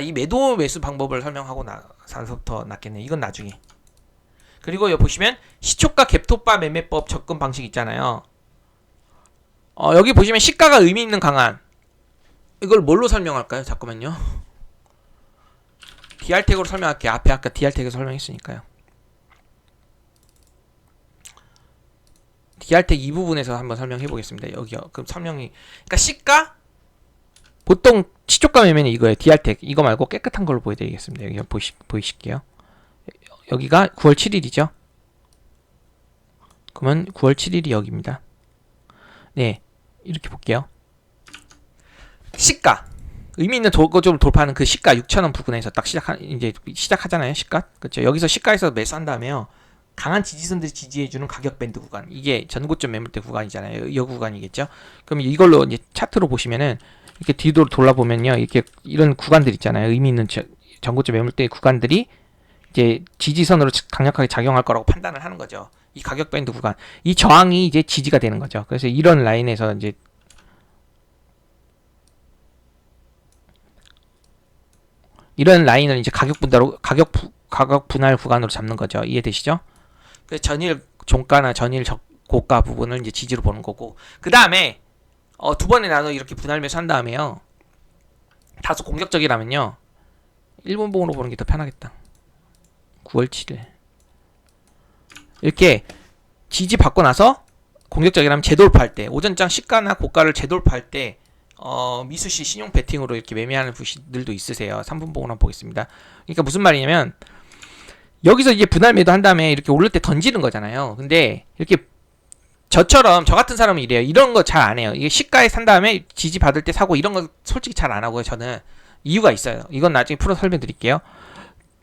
이 매도 매수 방법을 설명하고 나서부터 낫겠네. 이건 나중에. 그리고 여기 보시면 시초가 갭톱바 매매법 접근 방식 있잖아요. 여기 보시면 시가가 의미 있는 강한. 이걸 뭘로 설명할까요? 잠깐만요. DR택으로 설명할게요. 앞에 아까 DR택에서 설명했으니까요. DR택 이 부분에서 한번 설명해 보겠습니다. 여기요. 그럼 설명이 그러니까 시가 보통 시초가 매매는 이거예요. DR택 이거 말고 깨끗한 걸로 보여드리겠습니다. 여기 보이실게요. 여기가 9월 7일이죠. 그러면 9월 7일이 여기입니다. 네, 이렇게 볼게요. 시가 의미 있는 좀 돌파하는 그 시가 6,000원 부근에서 딱 시작하잖아요. 시가 그렇죠. 여기서 시가에서 매수한 다음에요. 강한 지지선들이 지지해주는 가격 밴드 구간 이게 전고점 매물대 구간이잖아요. 이 구간이겠죠. 그럼 이걸로 이제 차트로 보시면은 이렇게 뒤로 돌아보면요, 이렇게 이런 구간들 있잖아요. 의미 있는 전고점 매물대 구간들이 이제 지지선으로 강력하게 작용할 거라고 판단을 하는 거죠. 이 가격 밴드 구간, 이 저항이 이제 지지가 되는 거죠. 그래서 이런 라인에서 이제 이런 라인을 이제 가격 분할 구간으로 잡는 거죠. 이해되시죠? 그래서 전일 종가나 전일 고가 부분을 이제 지지로 보는 거고, 그 다음에 두 번에 나눠 이렇게 분할 매수한 다음에요. 다소 공격적이라면요, 일본봉으로 보는 게 더 편하겠다. 9월 7일 이렇게 지지 받고 나서 공격적이라면 재돌파할 때 오전장 시가나 고가를 재돌파할 때 미수시 신용 베팅으로 이렇게 매매하는 분들도 있으세요. 3분봉으로 한번 보겠습니다. 그러니까 무슨 말이냐면 여기서 이제 분할 매도 한 다음에 이렇게 오를 때 던지는 거잖아요. 근데 이렇게 저처럼 저 같은 사람은 이래요. 이런 거 잘 안 해요. 이게 시가에 산 다음에 지지 받을 때 사고 이런 거 솔직히 잘 안 하고요. 저는 이유가 있어요. 이건 나중에 풀어 설명드릴게요.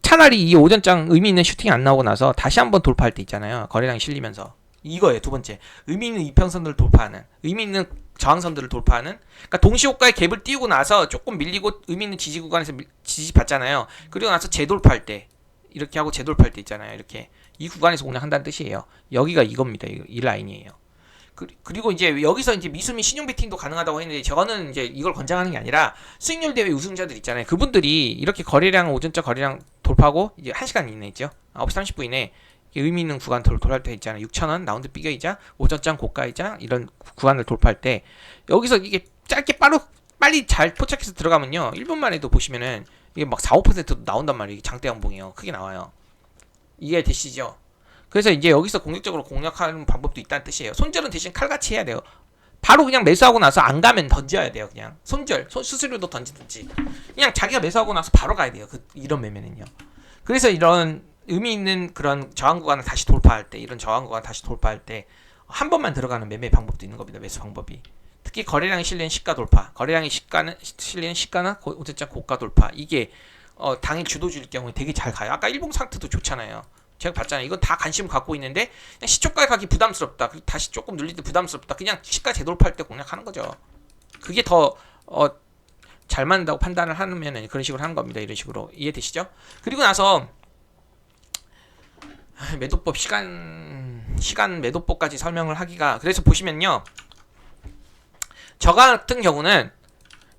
차라리 이 오전장 의미 있는 슈팅이 안 나오고 나서 다시 한번 돌파할 때 있잖아요. 거래량이 실리면서 이거예요. 두 번째, 의미 있는 이평선들을 돌파하는, 의미 있는 저항선들을 돌파하는. 그러니까 동시호가의 갭을 띄우고 나서 조금 밀리고 의미 있는 지지 구간에서 지지 받잖아요. 그리고 나서 재돌파할 때 이렇게 하고 재돌파할 때 있잖아요. 이렇게 이 구간에서 공략한다는 뜻이에요. 여기가 이겁니다. 이 라인이에요. 그리고 이제 여기서 이제 미수 및 신용 베팅도 가능하다고 했는데 저는 이제 이걸 권장하는 게 아니라 수익률 대회 우승자들 있잖아요. 그분들이 이렇게 거래량 오전자 거래량 돌파하고 이제 1시간 이내 있죠. 9시 30분 이내 의미 있는 구간 돌파할 때 있잖아요. 6,000원 라운드 비교이자 오전장 고가이자 이런 구간을 돌파할 때 여기서 이게 짧게 빨리 잘 포착해서 들어가면요. 1분만 해도 보시면은 이게 막 4, 5%도 나온단 말이에요. 장대 양봉이요. 크게 나와요. 이해되시죠? 그래서 이제 여기서 공격적으로 공략하는 방법도 있다는 뜻이에요. 손절은 대신 칼같이 해야 돼요. 바로 그냥 매수하고 나서 안 가면 던져야 돼요. 그냥 수수료도 던지든지 그냥 자기가 매수하고 나서 바로 가야 돼요. 이런 매매는요. 그래서 이런 의미 있는 그런 저항 구간을 다시 돌파할 때, 이런 저항 구간 다시 돌파할 때 한 번만 들어가는 매매 방법도 있는 겁니다. 매수 방법이. 특히 거래량이 실리는 시가 돌파, 거래량이 실리는 시가나 오전장 고가 돌파, 이게 당일 주도주일 경우에 되게 잘 가요. 아까 일봉 상태도 좋잖아요. 제가 봤잖아요. 이건 다 관심 갖고 있는데 그냥 시초가에 가기 부담스럽다. 다시 조금 눌릴 때 부담스럽다. 그냥 시가 재돌파할 때 공략하는 거죠. 그게 더 잘 맞는다고 판단을 하면 그런 식으로 하는 겁니다. 이런 식으로 이해되시죠? 그리고 나서 매도법 시간 매도법까지 설명을 하기가, 그래서 보시면요, 저 같은 경우는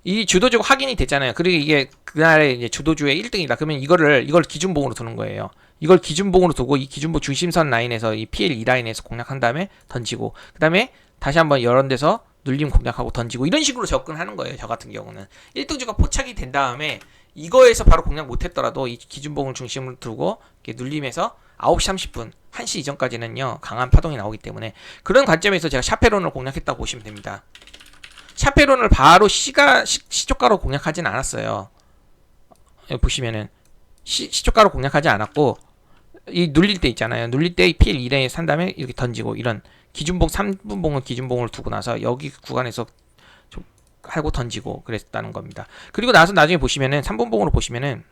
이 주도주가 확인이 됐잖아요. 그리고 이게 그날의 이제 주도주의 1등이다. 그러면 이걸 기준봉으로 두는 거예요. 이걸 기준봉으로 두고 이 기준봉 중심선 라인에서 이 PL2 라인에서 공략한 다음에 던지고, 그 다음에 다시 한번 이런 데서 눌림 공략하고 던지고, 이런 식으로 접근하는 거예요. 저 같은 경우는 1등주가 포착이 된 다음에 이거에서 바로 공략 못했더라도 이 기준봉을 중심으로 두고 이렇게 눌림해서 9시 30분 1시 이전까지는요 강한 파동이 나오기 때문에, 그런 관점에서 제가 샤페론을 공략했다고 보시면 됩니다. 샤페론을 바로 시초가로 공략하진 않았어요. 여기 보시면은 시초가로 공략하지 않았고, 이 눌릴 때 있잖아요. 눌릴 때 PL 2에 산 다음에 이렇게 던지고, 이런 기준봉 3분봉은 기준봉을 두고 나서 여기 구간에서 좀 하고 던지고 그랬다는 겁니다. 그리고 나서 나중에 보시면은 3분봉으로 보시면은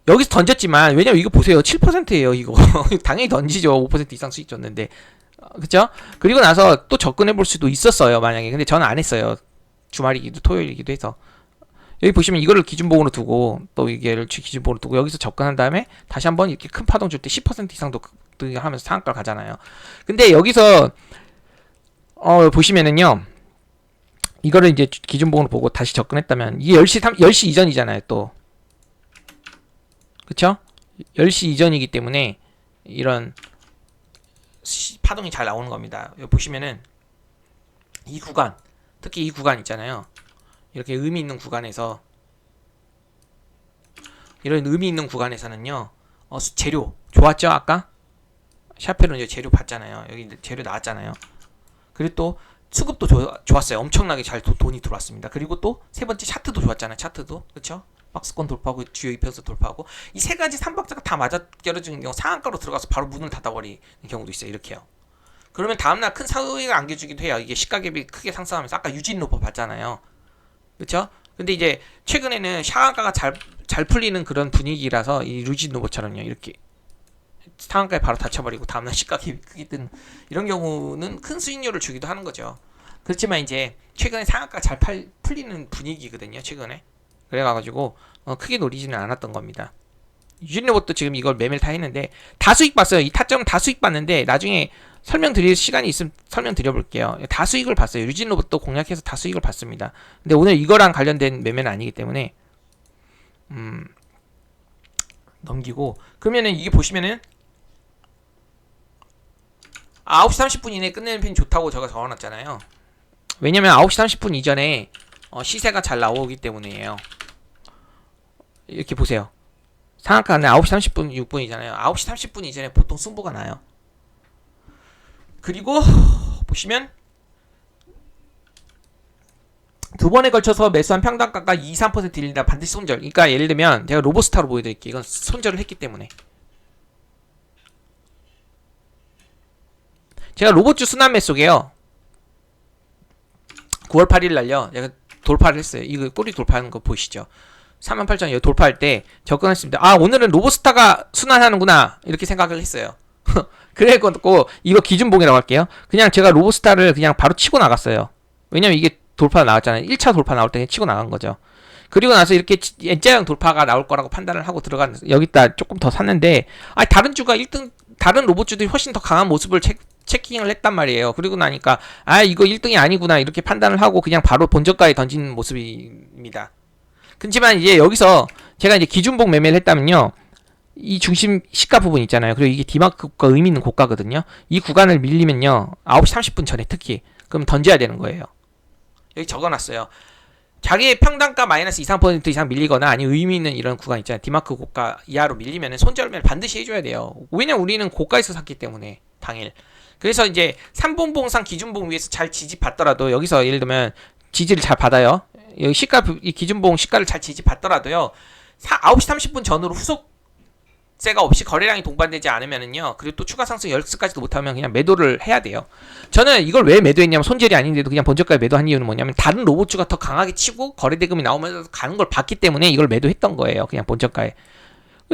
여기서 던졌지만, 왜냐면 이거 보세요. 7%예요 이거. 당연히 던지죠. 5% 이상 수익 줬는데. 그쵸? 그리고 나서 또 접근해 볼 수도 있었어요 만약에. 근데 저는 안 했어요. 주말이기도 토요일이기도 해서. 여기 보시면 이거를 기준봉으로 두고, 또 이게를 기준봉으로 두고 여기서 접근한 다음에 다시 한번 이렇게 큰 파동 줄 때 10% 이상도 하면서 상한가를 가잖아요. 근데 여기서 보시면은요, 이거를 이제 기준봉으로 보고 다시 접근했다면 이게 10시 이전이잖아요 또. 그쵸? 10시 이전이기 때문에 이런 파동이 잘 나오는 겁니다. 여기 보시면은 이 구간, 특히 이 구간 있잖아요. 이렇게 의미 있는 구간에서, 이런 의미 있는 구간에서는요, 재료 좋았죠? 아까 샤페론 이제 재료 봤잖아요. 여기 재료 나왔잖아요. 그리고 또 수급도 좋았어요. 엄청나게 잘 돈이 들어왔습니다. 그리고 또 세 번째 차트도 좋았잖아요. 차트도, 그렇죠? 박스권 돌파하고 주요 이평선 돌파하고, 이 세 가지 3박자가 다 맞아 껴주는 경우 상한가로 들어가서 바로 문을 닫아버리는 경우도 있어요. 이렇게요. 그러면 다음날 큰 수익을 안겨주기도 해요. 이게 시가갭이 크게 상승하면서 아까 유진 로퍼 봤잖아요. 그렇죠? 근데 이제 최근에는 상한가가 잘 풀리는 그런 분위기라서 이 루진 노보처럼요, 이렇게 상한가에 바로 닫혀버리고 다음날 시가갭이 크게 뜬 이런 경우는 큰 수익률을 주기도 하는 거죠. 그렇지만 이제 최근에 상한가가 잘 풀리는 분위기거든요, 최근에. 그래가지고 크게 노리지는 않았던 겁니다. 유진 로봇도 지금 이걸 매매를 다 했는데 다 수익 봤어요. 이 타점은 다 수익 봤는데, 나중에 설명드릴 시간이 있으면 설명드려볼게요. 다 수익을 봤어요. 유진 로봇도 공략해서 다 수익을 봤습니다. 근데 오늘 이거랑 관련된 매매는 아니기 때문에 넘기고, 그러면은 이게 보시면은 9시 30분 이내에 끝내는 편이 좋다고 제가 적어놨잖아요. 왜냐면 9시 30분 이전에 시세가 잘 나오기 때문이에요. 이렇게 보세요. 상한가는 9시 30분 6분이잖아요. 9시 30분 이전에 보통 승부가 나요. 그리고 보시면 두 번에 걸쳐서 매수한 평단가가 2-3% 일린다. 반드시 손절. 그러니까 예를 들면 제가 로보스타로 보여드릴게요. 이건 손절을 했기 때문에. 제가 로봇주 순환 매수게요. 9월 8일 날요. 제가 돌파를 했어요. 이거 꼬리 돌파하는 거 보이시죠? 38,000 여기 돌파할 때 접근했습니다. 아, 오늘은 로보스타가 순환하는구나, 이렇게 생각을 했어요. 그래갖고 이거 기준봉이라고 할게요. 그냥 제가 로보스타를 그냥 바로 치고 나갔어요. 왜냐면 이게 돌파 나왔잖아요. 1차 돌파 나올 때 치고 나간 거죠. 그리고 나서 이렇게 N자형 돌파가 나올 거라고 판단을 하고 들어간, 여기다 조금 더 샀는데, 아, 다른 주가 1등, 다른 로봇주들이 훨씬 더 강한 모습을 체킹을 했단 말이에요. 그리고 나니까 아, 이거 1등이 아니구나, 이렇게 판단을 하고 그냥 바로 본저가에 던진 모습입니다. 그렇지만 이제 여기서 제가 이제 기준봉 매매를 했다면요, 이 중심 시가 부분 있잖아요. 그리고 이게 디마크가 의미 있는 고가거든요. 이 구간을 밀리면요, 9시 30분 전에 특히 그럼 던져야 되는 거예요. 여기 적어놨어요. 자기의 평단가 마이너스 2-3% 이상 밀리거나 아니면 의미 있는 이런 구간 있잖아요. 디마크 고가 이하로 밀리면 손절매를 반드시 해줘야 돼요. 왜냐면 우리는 고가에서 샀기 때문에 당일. 그래서 이제 3분봉상 기준봉 위에서 잘 지지받더라도, 여기서 예를 들면 지지를 잘 받아요. 여기 시가, 이 기준봉 시가를 잘 지지받더라도요, 9시 30분 전으로 후속세가 없이 거래량이 동반되지 않으면은요, 그리고 또 추가 상승 10수까지도 못하면 그냥 매도를 해야 돼요. 저는 이걸 왜 매도했냐면, 손절이 아닌데도 그냥 본저가에 매도한 이유는 뭐냐면, 다른 로봇주가 더 강하게 치고 거래대금이 나오면서 가는 걸 봤기 때문에 이걸 매도했던 거예요. 그냥 본저가에.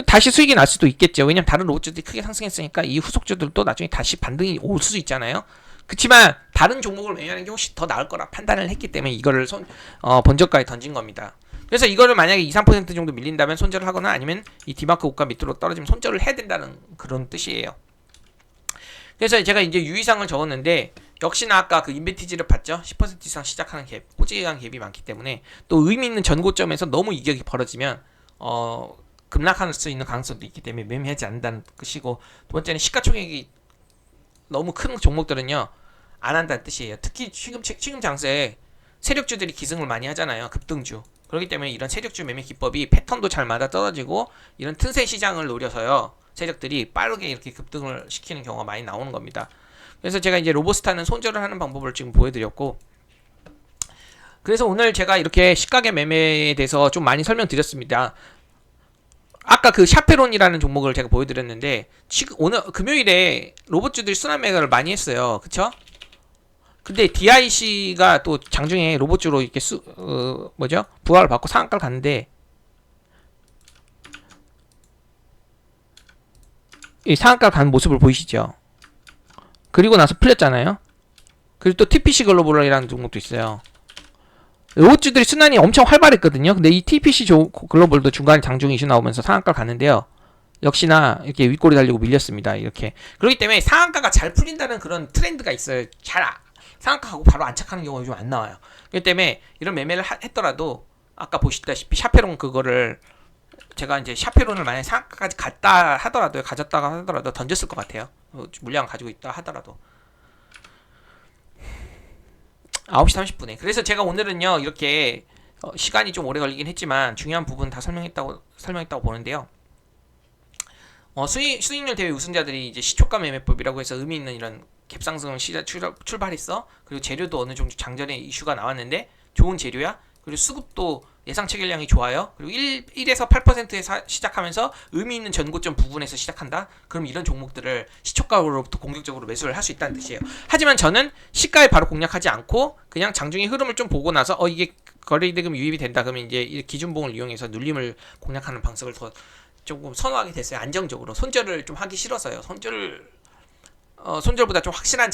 다시 수익이 날 수도 있겠죠. 왜냐면 다른 로봇주들이 크게 상승했으니까 이 후속주들도 나중에 다시 반등이 올 수도 있잖아요. 그렇지만 다른 종목을 매매하는 게 훨씬 더 나을 거라 판단을 했기 때문에 이거를 본저가에 던진 겁니다. 그래서 이거를 만약에 2-3% 정도 밀린다면 손절을 하거나, 아니면 이 디마크 고가 밑으로 떨어지면 손절을 해야 된다는 그런 뜻이에요. 그래서 제가 이제 유의사항을 적었는데, 역시나 아까 그 인벤티지를 봤죠? 10% 이상 시작하는 갭, 호재한 갭이 많기 때문에 또 의미 있는 전고점에서 너무 이격이 벌어지면 급락할 수 있는 가능성도 있기 때문에 매매하지 않는다는 뜻이고, 두 번째는 시가총액이 너무 큰 종목들은요 안 한다는 뜻이에요. 특히 지금 장세에 세력주들이 기승을 많이 하잖아요. 급등주. 그렇기 때문에 이런 세력주 매매 기법이 패턴도 잘 맞아 떨어지고 이런 틈새 시장을 노려서요 세력들이 빠르게 이렇게 급등을 시키는 경우가 많이 나오는 겁니다. 그래서 제가 이제 로보스타는 손절을 하는 방법을 지금 보여드렸고, 그래서 오늘 제가 이렇게 시가계 매매에 대해서 좀 많이 설명드렸습니다. 아까 그 샤페론이라는 종목을 제가 보여드렸는데 오늘 금요일에 로봇주들이 순환 매각을 많이 했어요. 그쵸? 근데 DIC가 또 장중에 로봇주로 이렇게 부활을 받고 상한가를 갔는데, 이 상한가를 가는 모습을 보이시죠? 그리고 나서 풀렸잖아요. 그리고 또 TPC 글로벌이라는 종목도 있어요. 로봇주들이 순환이 엄청 활발했거든요. 근데 이 TPC 글로벌도 중간에 장중 이슈 나오면서 상한가를 갔는데요. 역시나 이렇게 윗골이 달리고 밀렸습니다. 이렇게. 그렇기 때문에 상한가가 잘 풀린다는 그런 트렌드가 있어요. 상한가하고 바로 안착하는 경우가 좀 안 나와요. 그렇기 때문에 이런 매매를 했더라도 아까 보시다시피 샤페론 그거를 제가 이제 샤페론을 만약에 상한가까지 가졌다가 하더라도 던졌을 것 같아요. 물량 가지고 있다 하더라도. 9시 30분에. 그래서 제가 오늘은요 이렇게 시간이 좀 오래 걸리긴 했지만 중요한 부분 다 설명했다고 보는데요. 수익률 대회 우승자들이 이제 시초가 매매법이라고 해서 의미 있는 이런 갭상승을 출발했어. 그리고 재료도 어느 정도 장전에 이슈가 나왔는데 좋은 재료야. 그리고 수급도 예상 체결량이 좋아요. 그리고 1에서 8%에 시작하면서 의미 있는 전고점 부분에서 시작한다. 그럼 이런 종목들을 시초가로부터 공격적으로 매수를 할 수 있다는 뜻이에요. 하지만 저는 시가에 바로 공략하지 않고 그냥 장중의 흐름을 좀 보고 나서 이게 거래대금 유입이 된다. 그러면 이제 기준봉을 이용해서 눌림을 공략하는 방식을 더 조금 선호하게 됐어요. 안정적으로. 손절을 좀 하기 싫어서요. 손절보다 좀 확실한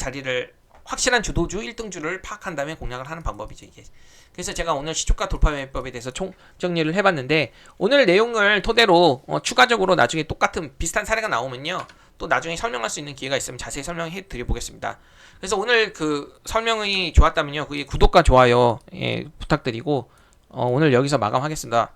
주도주 1등주를 파악한 다음에 공략을 하는 방법이죠, 이게. 그래서 제가 오늘 시초가 돌파 매매법에 대해서 총 정리를 해봤는데, 오늘 내용을 토대로 추가적으로 나중에 똑같은 비슷한 사례가 나오면요 또 나중에 설명할 수 있는 기회가 있으면 자세히 설명해 드려보겠습니다. 그래서 오늘 그 설명이 좋았다면요 구독과 좋아요 부탁드리고 오늘 여기서 마감하겠습니다.